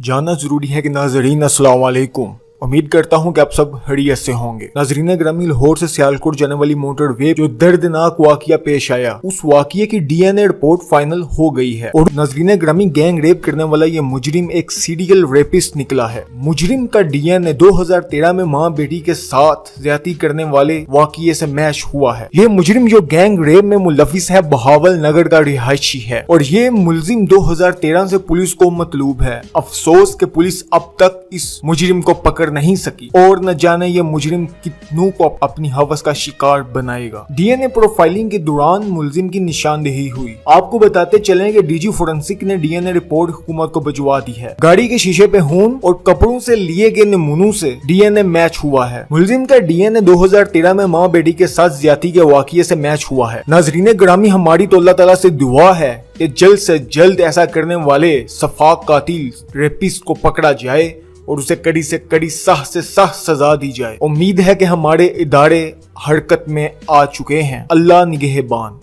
जानना जरूरी है कि नाजरीन अस्सलाम वालेकुम। उम्मीद करता हूं कि आप सब खैरियत से होंगे। नाजरीन ग्रामी, लाहौर से सियालकोट जाने वाली मोटरवे जो दर्दनाक वाकया पेश आया, उस वाकये की डीएनए रिपोर्ट फाइनल हो गई है और नाजरीन ग्रामी, गैंग रेप करने वाला ये मुजरिम एक सीरियल रेपिस्ट निकला है। मुजरिम का डीएनए 2013 में मां बेटी के साथ ज्यादती करने वाले वाकये से मैच हुआ है। ये मुजरिम जो गैंग रेप में मुलविस है बहावल नगर का रिहायशी है और ये मुलजिम 2013 से पुलिस को मतलूब है। अफसोस कि पुलिस अब तक इस मुजरिम को पकड़ नहीं सकी और न जाने ये मुजरिम कितनों को अपनी हवस का शिकार बनाएगा। डीएनए प्रोफाइलिंग के दौरान मुलजिम की निशानदेही हुई। आपको बताते चलें कि डीजी फोरेंसिक ने डीएनए रिपोर्ट हुकूमत को भिजवा दी है। गाड़ी के शीशे पे खून और कपड़ों से लिए गए नमूनों से डीएनए मैच हुआ है। मुलजिम का डीएनए 2013 में मां बेटी के साथ ज्यादती के वाकये से मैच हुआ है। नाजरीन ग्रामी, हमारी तो अल्लाह ताला से दुआ है कि जल्द से जल्द ऐसा करने वाले सफाक कातिल रेपिस्ट को पकड़ा जाए और उसे कड़ी से कड़ी सख्त से सख्त सजा दी जाए। उम्मीद है कि हमारे इदारे हरकत में आ चुके हैं। अल्लाह निगहबान।